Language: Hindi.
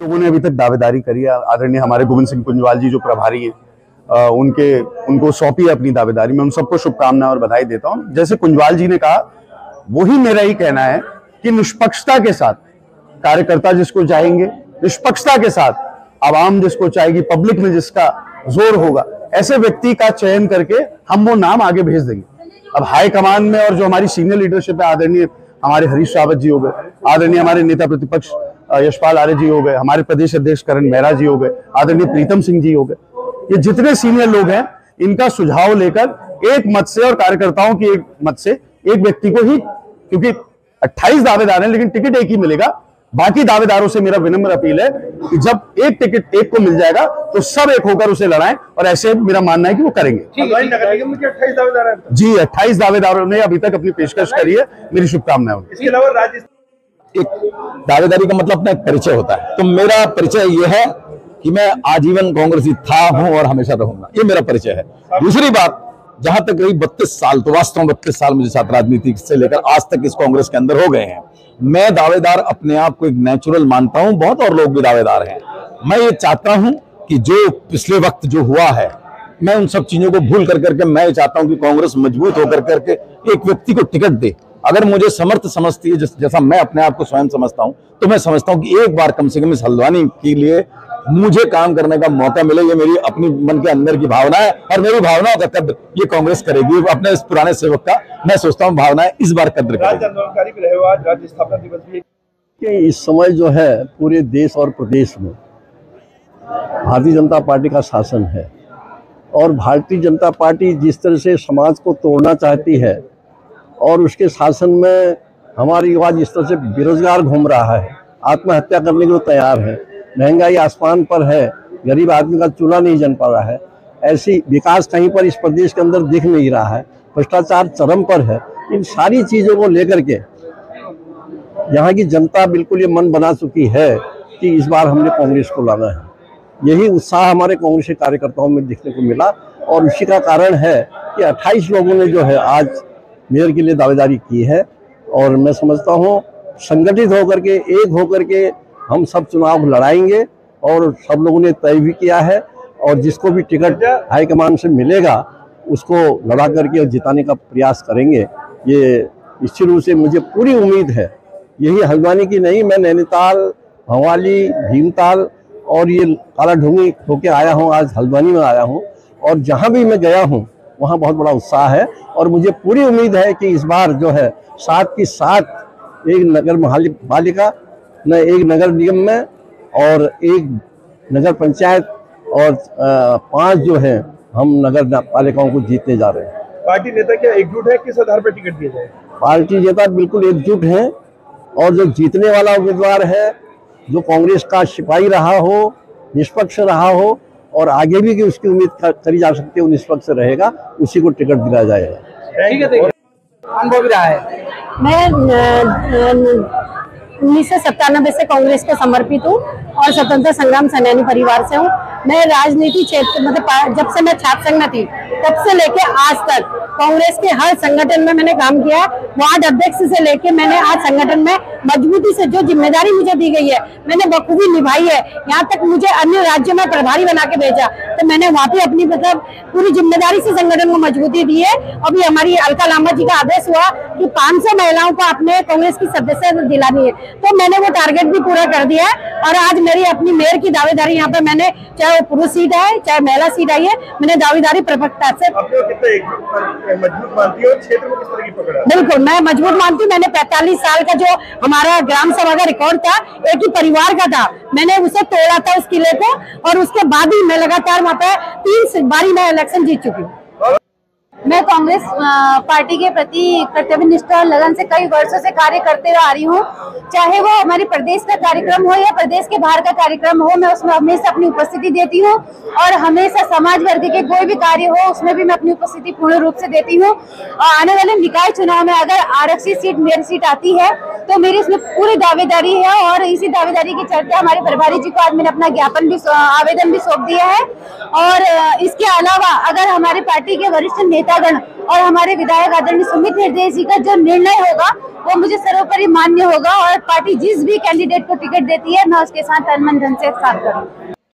लोगों ने अभी तक दावेदारी करी है। आदरणीय हमारे गोविंद सिंह कुंजवाल जी जो प्रभारी हैं, उनको सौंपी है अपनी दावेदारी। मैं उन सबको शुभकामनाएं और बधाई देता हूं। जैसे कुंजवाल जी ने कहा, वही मेरा ही कहना है कि निष्पक्षता के साथ कार्यकर्ता जिसको चाहेंगे, निष्पक्षता के साथ आवाम जिसको चाहेगी, पब्लिक में जिसका जोर होगा, ऐसे व्यक्ति का चयन करके हम वो नाम आगे भेज देंगे। अब हाईकमान में और जो हमारी सीनियर लीडरशिप है, आदरणीय हमारे हरीश रावत जी हो गए, आदरणीय हमारे नेता प्रतिपक्ष यशपाल आर्य जी हो गए, हमारे प्रदेश अध्यक्ष करण मेहरा जी हो गए, आदरणीय प्रीतम सिंह जी हो गए, ये जितने सीनियर लोग हैं, इनका सुझाव लेकर एक मत से और कार्यकर्ताओं की एक मत से एक व्यक्ति को ही, क्योंकि 28 दावेदार हैं लेकिन टिकट एक ही मिलेगा, बाकी दावेदारों से मेरा विनम्र अपील है कि जब एक टिकट एक को मिल जाएगा तो सब एक होकर उसे लड़ाएं, और ऐसे मेरा मानना है कि वो करेंगे। नगर निगम के 28 दावेदार हैं जी, 28 दावेदारों ने अभी तक अपनी पेशकश करी है। मेरी शुभकामनाएं। इसके अलावा राज्य एक दावेदारी का मतलब अपना एक परिचय होता है, तो मेरा परिचय ये है कि मैं आजीवन कांग्रेसी था, हूं और हमेशा रहूंगा, ये मेरा परिचय है। दूसरी बात, जहां तक रही 32 साल, तो वास्तव में 32 साल मुझे छात्र राजनीति से लेकर आज तक इस कांग्रेस के अंदर हो गए हैं। मैं दावेदार अपने आप को एक नेचुरल मानता हूं, बहुत और लोग भी दावेदार हैं। मैं ये चाहता हूं कि जो पिछले वक्त जो हुआ है, मैं उन सब चीजों को भूल कर करके मैं चाहता हूं कि कांग्रेस मजबूत होकर करके एक व्यक्ति को टिकट दे। अगर मुझे समर्थ समझती है, जैसा मैं अपने आप को स्वयं समझता हूं, तो मैं समझता हूं कि एक बार कम से कम इस हल्द्वानी के लिए मुझे काम करने का मौका मिले। ये मेरी अपनी मन के अंदर की भावना है, और मेरी भावनाओं का कद्र ये कांग्रेस करेगी। अपने इस पुराने सेवक का मैं सोचता हूं भावनाएं इस बार कद्र करेगी। आंदोलनकारी भी रहे हो, आज राज्य स्थापना दिवस भी कि इस समय जो है पूरे देश और प्रदेश में भारतीय जनता पार्टी का शासन है, और भारतीय जनता पार्टी जिस तरह से समाज को तोड़ना चाहती है और उसके शासन में हमारा युवा जिस तरह से बेरोजगार घूम रहा है, आत्महत्या करने को तैयार है, महंगाई आसमान पर है, गरीब आदमी का चूल्हा नहीं जल पा रहा है, ऐसी विकास कहीं पर इस प्रदेश के अंदर दिख नहीं रहा है, भ्रष्टाचार चरम पर है। इन सारी चीज़ों को लेकर के यहाँ की जनता बिल्कुल ये मन बना चुकी है कि इस बार हमने कांग्रेस को लाना है। यही उत्साह हमारे कांग्रेस के कार्यकर्ताओं में देखने को मिला, और उसी का कारण है कि 28 लोगों ने जो है आज मेयर के लिए दावेदारी की है। और मैं समझता हूँ संगठित होकर के, एक होकर के हम सब चुनाव लड़ाएंगे, और सब लोगों ने तय भी किया है, और जिसको भी टिकट हाईकमान से मिलेगा उसको लड़ा करके और जिताने का प्रयास करेंगे। ये निश्चित रूप से मुझे पूरी उम्मीद है, यही हल्द्वानी की नहीं, मैं नैनीताल, भवाली, भीमताल और ये काला ढूंगी होके आया हूँ, आज हल्द्वानी में आया हूँ, और जहाँ भी मैं गया हूँ वहाँ बहुत बड़ा उत्साह है। और मुझे पूरी उम्मीद है कि इस बार जो है 7 की 7 एक नगर पालिका न एक नगर निगम में और एक नगर पंचायत और 5 जो है हम नगर पालिकाओं को जीतने जा रहे हैं। पार्टी नेता क्या एकजुट है, किस आधार पर टिकट दिया जाए? पार्टी नेता बिल्कुल एकजुट हैं, और जो जीतने वाला उम्मीदवार है, जो कांग्रेस का सिपाही रहा हो, निष्पक्ष रहा हो, और आगे भी कि उसकी उम्मीद करी जा सकती है वो निष्पक्ष रहेगा, उसी को टिकट दिया जाएगा। ठीक है। अनुभव रहा है। मैं 1997 से कांग्रेस को समर्पित हूँ और स्वतंत्र संग्राम सेनानी परिवार से हूँ। मैं राजनीति क्षेत्र मतलब जब से मैं छात्र संघ में थी तब से लेके आज तक कांग्रेस के हर संगठन में मैंने काम किया। वार्ड अध्यक्ष से लेके मैंने आज संगठन में मजबूती से जो जिम्मेदारी मुझे दी गई है मैंने बखूबी निभाई है। यहाँ तक मुझे अन्य राज्यों में प्रभारी बना के भेजा तो मैंने वहाँ पे अपनी मतलब पूरी जिम्मेदारी से संगठन को मजबूती दी है। अभी हमारी अलका लांबा जी का आदेश हुआ कि 500 महिलाओं को अपने कांग्रेस की सदस्यता दिलानी है, तो मैंने वो टारगेट भी पूरा कर दिया है। और आज मेरी अपनी मेयर की दावेदारी यहाँ पे मैंने, चाहे वो पुरुष सीट है चाहे महिला सीट आई है, मैंने दावेदारी प्रपक्ता से मजबूत मानती है और क्षेत्र में किस तरह की पकड़ है? बिल्कुल मैं मजबूत मानती हूँ। मैंने 45 साल का जो हमारा ग्राम सभा का रिकॉर्ड था, एक ही परिवार का था, मैंने उसे तोड़ा था उस किले को, और उसके बाद ही मैं लगातार वहाँ पे 3 बारी मैं इलेक्शन जीत चुकी हूँ। मैं कांग्रेस पार्टी के प्रति कर्तव्यनिष्ठ और लगन से कई वर्षों से कार्य करते आ रही हूँ। चाहे वो हमारे प्रदेश का कार्यक्रम हो या प्रदेश के बाहर का कार्यक्रम हो, मैं उसमें हमेशा अपनी उपस्थिति देती हूँ और हमेशा समाज वर्ग के कोई भी कार्य हो उसमें भी मैं अपनी उपस्थिति पूर्ण रूप से देती हूँ। आने वाले निकाय चुनाव में अगर आरक्षित सीट मेरी सीट आती है तो मेरी इसमें पूरी दावेदारी है, और इसी दावेदारी के चलते हमारे प्रभारी जी को आज मैंने अपना ज्ञापन भी आवेदन भी सौंप दिया है। और इसके अलावा अगर हमारे पार्टी के वरिष्ठ नेतागण और हमारे विधायक आदरणीय सुमित हृदय जी का जो निर्णय होगा वो मुझे सर्वोपरि मान्य होगा और पार्टी जिस भी कैंडिडेट को टिकट देती है मैं उसके साथ तन मन धन से साथ करूँ।